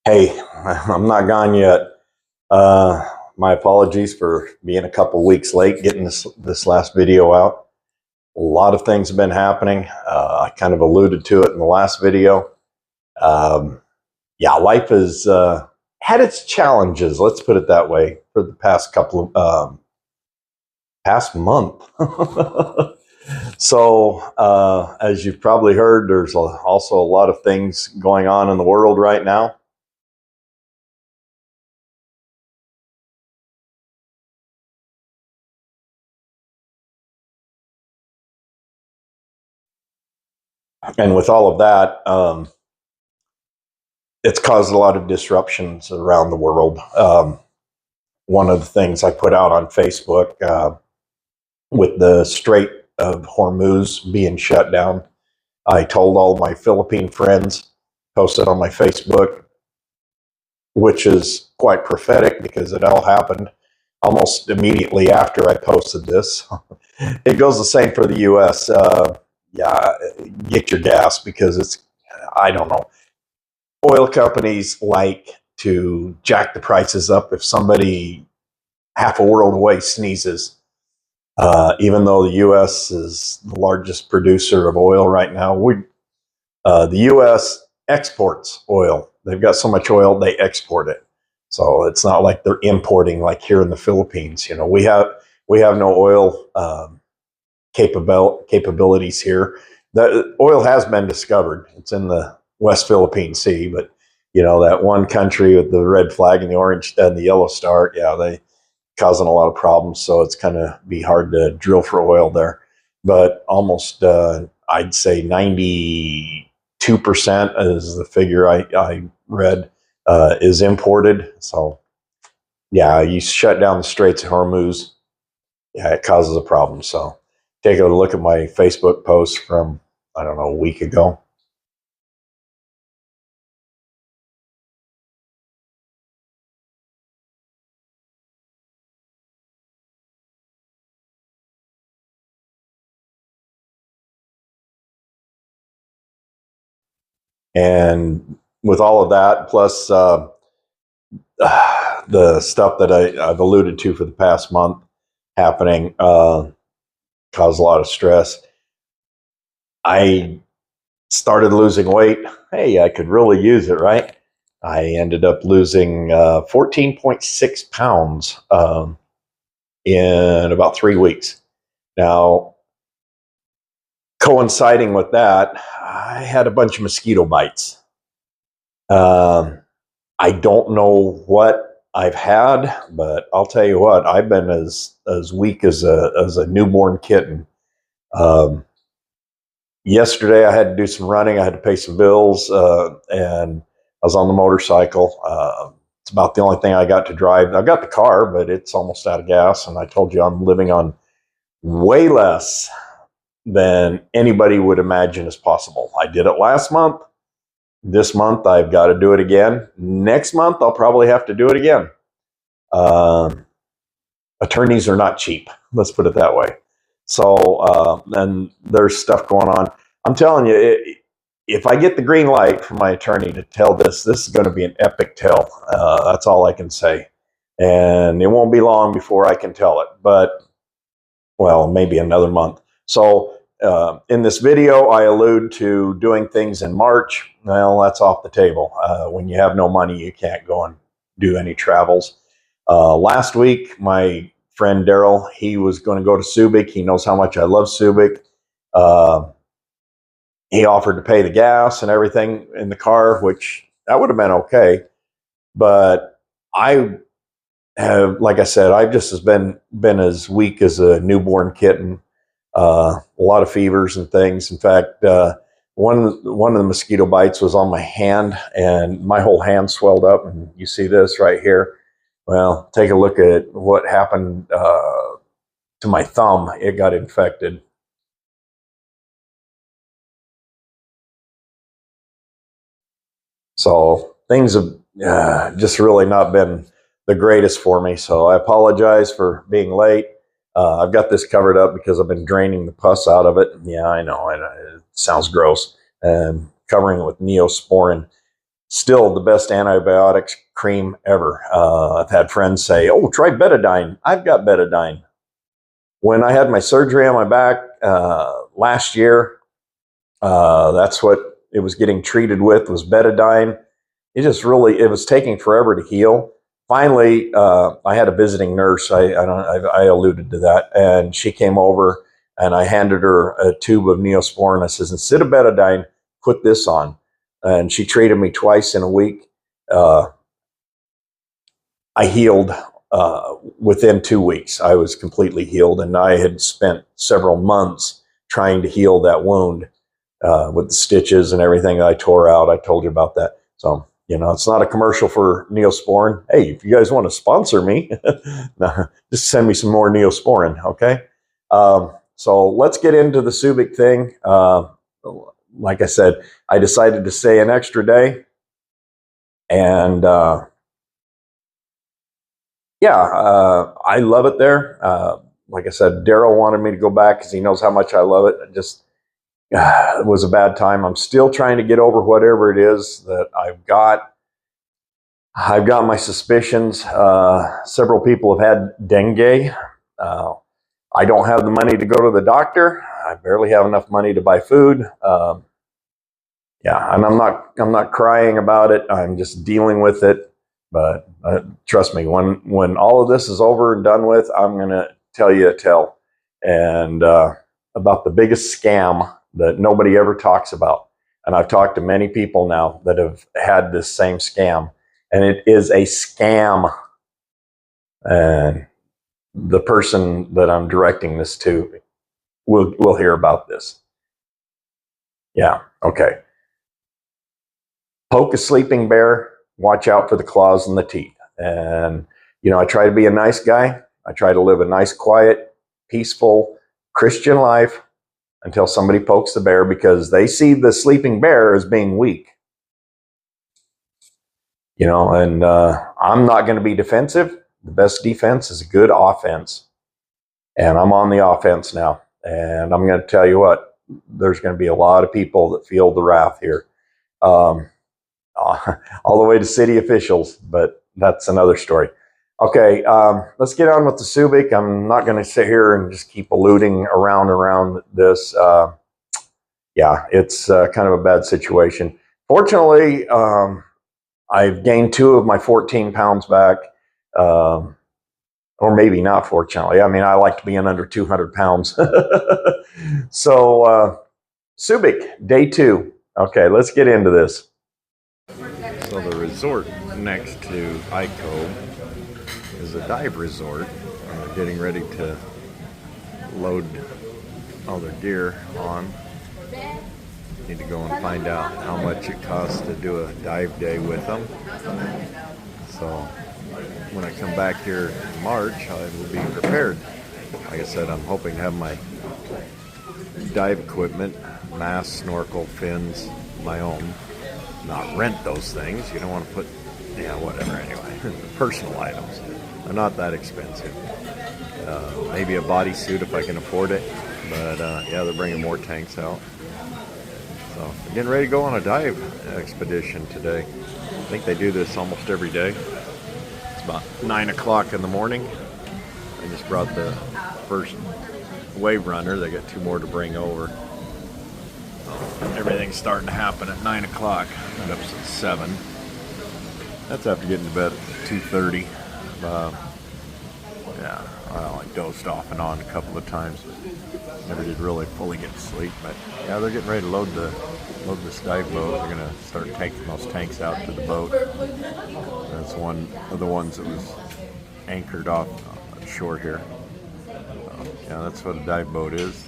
Hey, I'm not gone yet. My apologies for being a couple weeks late getting this last video out. A lot of things have been happening. I kind of alluded to it in the last video. Um, yeah, life has had its challenges. Let's put it that way for the past month. So, as you've probably heard, there's also a lot of things going on in the world right now. And with all of that, it's caused a lot of disruptions around the world. One of the things I put out on Facebook with the Strait of Hormuz being shut down, I told all my Philippine friends, posted on my Facebook, which is quite prophetic because it all happened almost immediately after I posted this. It goes the same for the U.S. Yeah, get your gas because I don't know. Oil companies like to jack the prices up if somebody half a world away sneezes. Even though the U.S. is the largest producer of oil right now, the U.S. exports oil. They've got so much oil they export it. So it's not like they're importing like here in the Philippines. You know, we have no oil capabilities here. The oil has been discovered. It's in the West Philippine Sea, but you know that one country with the red flag and the orange and the yellow star, yeah, they causing a lot of problems. So it's kind of be hard to drill for oil there. But almost, I'd say 92% is the figure I read is imported. So yeah, you shut down the Straits of Hormuz, yeah, it causes a problem. So take a look at my Facebook post from, I don't know, a week ago. And with all of that, plus the stuff that I've alluded to for the past month happening, caused a lot of stress. I started losing weight. Hey, I could really use it, right? I ended up losing 14.6 pounds in about 3 weeks. Now, coinciding with that, I had a bunch of mosquito bites. Um, I don't know what I've had, but I'll tell you what, I've been as weak as a newborn kitten. Um, Yesterday, I had to do some running. I had to pay some bills, and I was on the motorcycle. It's about the only thing I got to drive. I got the car, but it's almost out of gas. And I told you I'm living on way less than anybody would imagine is possible. I did it last month. This month, I've got to do it again. Next month, I'll probably have to do it again. Um, Attorneys are not cheap. Let's put it that way. So, and there's stuff going on. I'm telling you, if I get the green light from my attorney to tell this is going to be an epic tale. That's all I can say. And it won't be long before I can tell it, but well, maybe another month. So, in this video, I allude to doing things in March. Well, that's off the table. When you have no money, you can't go and do any travels. Last week, my friend Daryl, he was going to go to Subic. He knows how much I love Subic. He offered to pay the gas and everything in the car, which that would have been okay. But I have, like I said, I've just been as weak as a newborn kitten. A lot of fevers and things. In fact, one of the mosquito bites was on my hand, and my whole hand swelled up. And you see this right here. Well, take a look at what happened to my thumb. It got infected. So things have just really not been the greatest for me. So I apologize for being late. I've got this covered up because I've been draining the pus out of it. Yeah, I know. It sounds gross. And covering it with Neosporin. Still the best antibiotics cream ever. I've had friends say, oh, try betadine. I've got betadine. When I had my surgery on my back last year, that's what it was getting treated with, was betadine. It was taking forever to heal. Finally, I had a visiting nurse. I alluded to that, and she came over, and I handed her a tube of Neosporin. I says, instead of betadine, put this on. And she treated me twice in a week. I healed within 2 weeks. I was completely healed, and I had spent several months trying to heal that wound with the stitches and everything that I tore out. I told you about that. So, it's not a commercial for Neosporin. Hey, if you guys want to sponsor me, just send me some more Neosporin, okay? So let's get into the Subic thing. Like I said, I decided to stay an extra day. And I love it there. Like I said, Daryl wanted me to go back because he knows how much I love it. It was a bad time. I'm still trying to get over whatever it is that I've got. I've got my suspicions. Several people have had dengue. I don't have the money to go to the doctor. I barely have enough money to buy food. And I'm not crying about it. I'm just dealing with it. But trust me, when all of this is over and done with, I'm going to tell you a tale and about the biggest scam that nobody ever talks about. And I've talked to many people now that have had this same scam, and it is a scam. And the person that I'm directing this to will hear about this. Yeah, okay. Poke a sleeping bear, watch out for the claws and the teeth. And, I try to be a nice guy. I try to live a nice, quiet, peaceful Christian life until somebody pokes the bear, because they see the sleeping bear as being weak. And I'm not going to be defensive. The best defense is a good offense. And I'm on the offense now. And I'm going to tell you what, there's going to be a lot of people that feel the wrath here. All the way to city officials, but that's another story. Okay, let's get on with the Subic. I'm not going to sit here and just keep alluding around this. It's kind of a bad situation. Fortunately, I've gained 2 of my 14 pounds back, or maybe not fortunately. I mean, I like to be in under 200 pounds. So, Subic, day 2. Okay, let's get into this. So the resort next to iCove is a dive resort. They're getting ready to load all their gear on. Need to go and find out how much it costs to do a dive day with them. So when I come back here in March, I will be prepared. Like I said, I'm hoping to have my dive equipment, mask, snorkel, fins, my own. Not rent those things. You don't want to put, whatever anyway. Personal items. They're not that expensive. Maybe a bodysuit if I can afford it. But they're bringing more tanks out. So I'm getting ready to go on a dive expedition today. I think they do this almost every day. It's about 9 o'clock in the morning. I just brought the first wave runner. They got 2 more to bring over. Everything's starting to happen at 9 o'clock. End up at 7. That's after getting to bed at 2:30. I dozed off and on a couple of times. Never did really fully get to sleep. But they're getting ready to load this dive boat. They're going to start taking those tanks out to the boat. That's one of the ones that was anchored off shore here. So, that's what a dive boat is.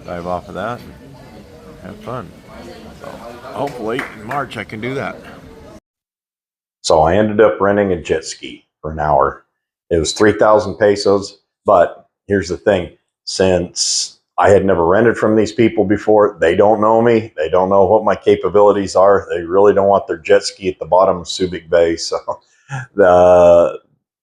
Dive off of that. Have fun. So hopefully in March I can do that. So I ended up renting a jet ski for an hour. It was 3,000 pesos, but here's the thing. Since I had never rented from these people before, they don't know me. They don't know what my capabilities are. They really don't want their jet ski at the bottom of Subic Bay. So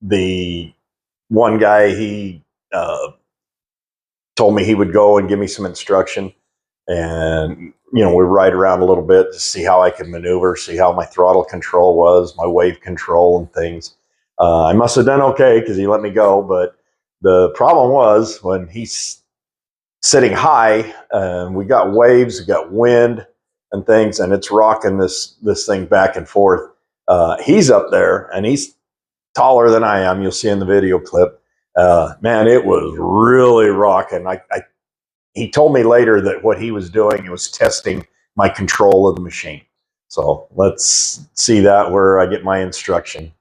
the one guy, he told me he would go and give me some instruction. and we ride around a little bit to see how I could maneuver, see how my throttle control was, my wave control and things. I must have done okay because he let me go, but the problem was when he's sitting high, we got waves, we got wind and things, and it's rocking this thing back and forth. He's up there and he's taller than I am. You'll see in the video clip. Man, it was really rocking. He told me later that what he was doing, he was testing my control of the machine. So let's see that where I get my instruction.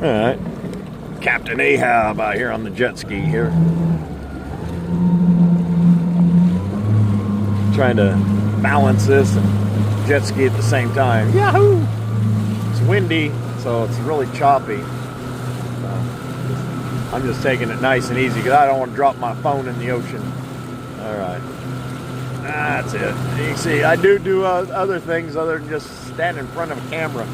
All right, Captain Ahab out here on the jet ski here. Trying to balance this and jet ski at the same time. Yahoo! It's windy, so it's really choppy. So I'm just taking it nice and easy because I don't want to drop my phone in the ocean. All right, that's it. You can see I do other things other than just stand in front of a camera.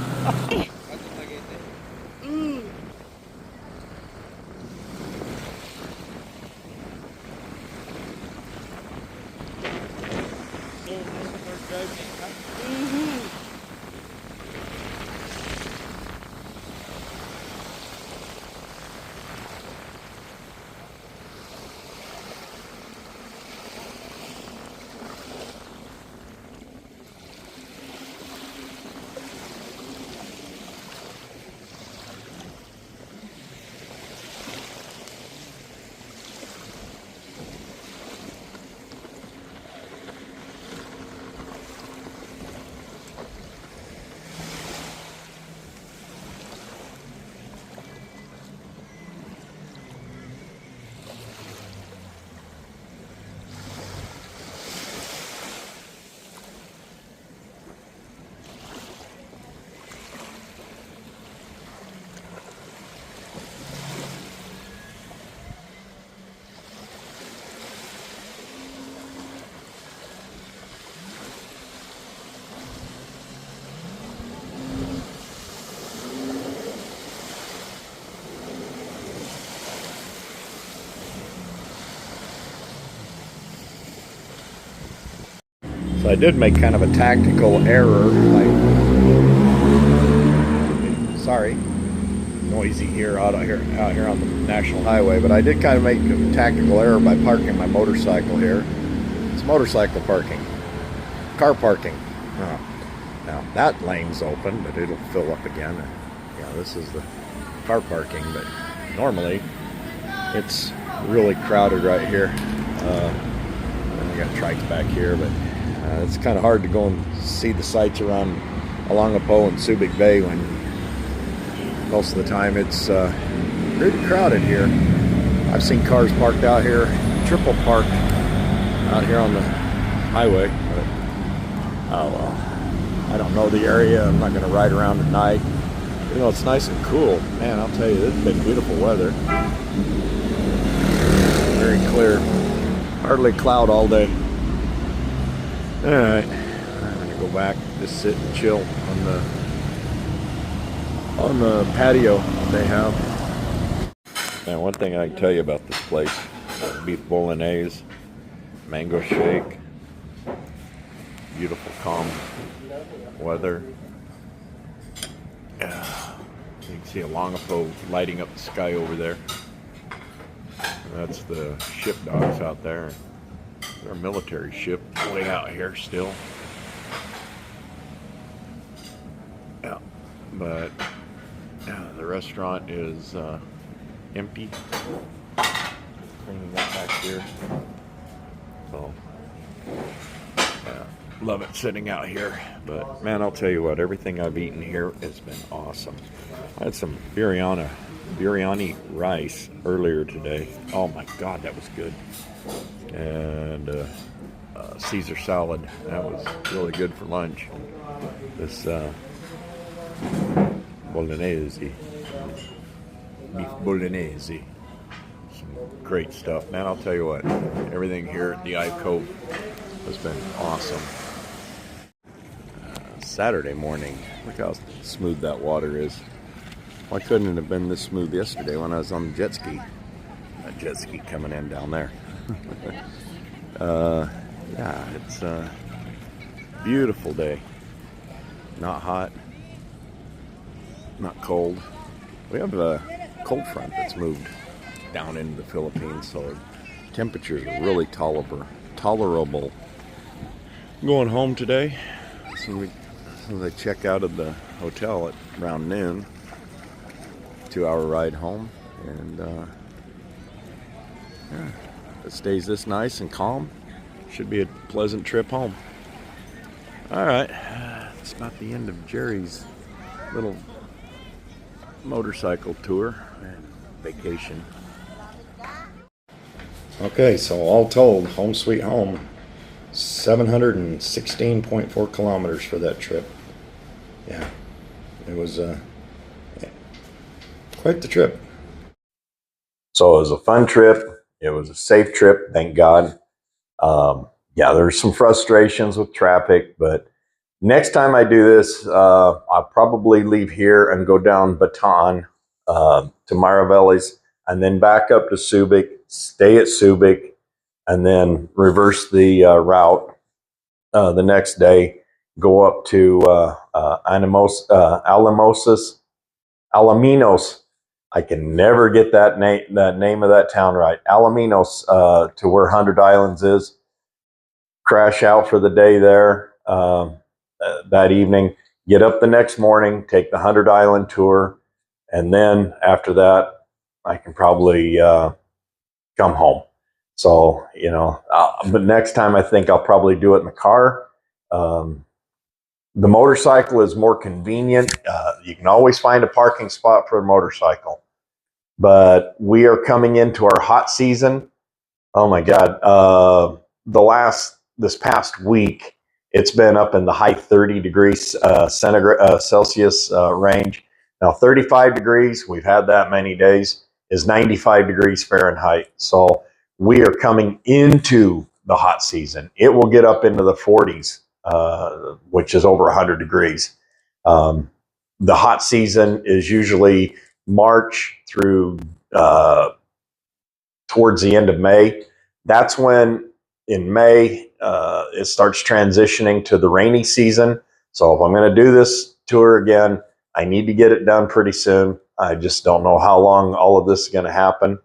So I did make kind of a tactical error. Sorry, noisy here out here on the National Highway, but I did kind of make a tactical error by parking my motorcycle here. It's motorcycle parking, car parking. Now that lane's open, but it'll fill up again. Yeah, this is the car parking, but normally it's really crowded right here. We got trikes back here, but it's kind of hard to go and see the sights around along the Po and Subic Bay when most of the time it's pretty crowded here. I've seen cars parked out here, triple parked out here on the highway. But, oh well, I don't know the area. I'm not going to ride around at night. You know, it's nice and cool. Man, I'll tell you, it's been beautiful weather. Very clear. Hardly a cloud all day. All right, I'm gonna go back, just sit and chill on the patio they have. Now, one thing I can tell you about this place: beef bolognese, mango shake, beautiful calm weather. You can see a longbow lighting up the sky over there. That's the ship docks out there. They're a military ship way out here still. Yeah, but the restaurant is empty. Cleaning up back here. So, yeah, love it sitting out here. But man, I'll tell you what, everything I've eaten here has been awesome. I had some biryani rice earlier today. Oh my God, that was good. And Caesar salad. That was really good for lunch. This bolognese, beef bolognese. Some great stuff. Man, I'll tell you what, everything here at the iCove has been awesome. Saturday morning, look how smooth that water is. Why couldn't it have been this smooth yesterday when I was on the jet ski? That jet ski coming in down there. Yeah, it's a beautiful day. Not hot, not cold. We have a cold front that's moved down into the Philippines, so temperatures are really tolerable. I'm going home today, so as I check out of the hotel at around noon. 2-hour ride home, and yeah, if it stays this nice and calm, should be a pleasant trip home. All right, it's about the end of Jerry's little motorcycle tour and vacation. Okay, so all told, home sweet home, 716.4 kilometers for that trip. Yeah, it was quite the trip. So it was a fun trip. It was a safe trip, thank God. Yeah, there's some frustrations with traffic, but next time I do this, I'll probably leave here and go down Bataan to Maravelli's, and then back up to Subic, stay at Subic, and then reverse the route the next day, go up to Alaminos. I can never get that name of that town right. Alaminos to where 100 Islands is. Crash out for the day there that evening. Get up the next morning, take the 100 Island tour, and then after that, I can probably come home. So, but next time I think I'll probably do it in the car. The motorcycle is more convenient. You can always find a parking spot for a motorcycle. But we are coming into our hot season. Oh my God. This past week, it's been up in the high 30 degrees Celsius range. Now 35 degrees, we've had that many days, is 95 degrees Fahrenheit. So we are coming into the hot season. It will get up into the 40s, which is over 100 degrees. The hot season is usually March through towards the end of May. That's when in May it starts transitioning to the rainy season. So if I'm going to do this tour again, I need to get it done pretty soon. I just don't know how long all of this is going to happen.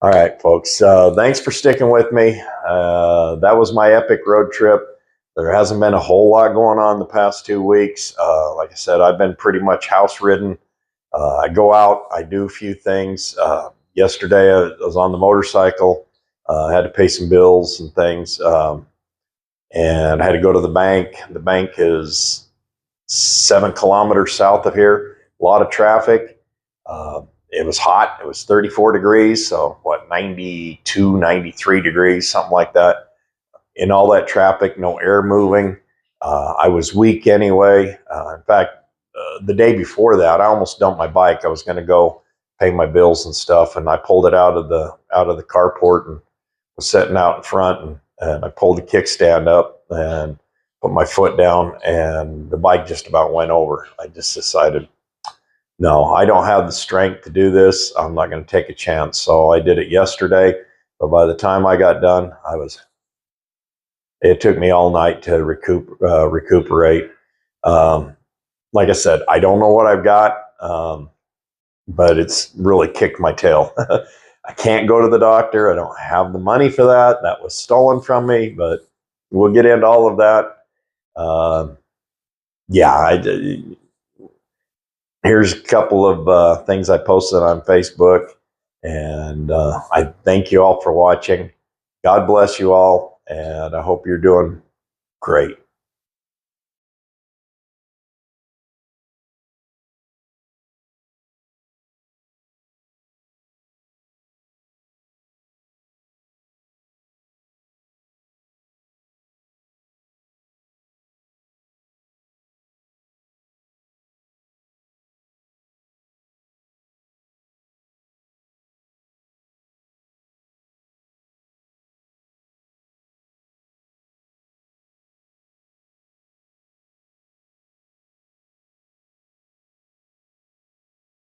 All right, folks. Thanks for sticking with me. That was my epic road trip. There hasn't been a whole lot going on the past 2 weeks. Like I said, I've been pretty much house ridden. I go out, I do a few things. Yesterday, I was on the motorcycle. I had to pay some bills and things. And I had to go to the bank. The bank is 7 kilometers south of here. A lot of traffic. It was hot. It was 34 degrees. So 92, 93 degrees, something like that. In all that traffic, no air moving. I was weak anyway. In fact, the day before that, I almost dumped my bike. I was going to go pay my bills and stuff, and I pulled it out of the carport and was sitting out in front, and I pulled the kickstand up, and put my foot down, and the bike just about went over. I just decided, no, I don't have the strength to do this. I'm not going to take a chance. So I did it yesterday, but by the time I got done, it took me all night to recuperate. Like I said, I don't know what I've got, but it's really kicked my tail. I can't go to the doctor. I don't have the money for that. That was stolen from me, but we'll get into all of that. Yeah, here's a couple of things I posted on Facebook, and I thank you all for watching. God bless you all, and I hope you're doing great.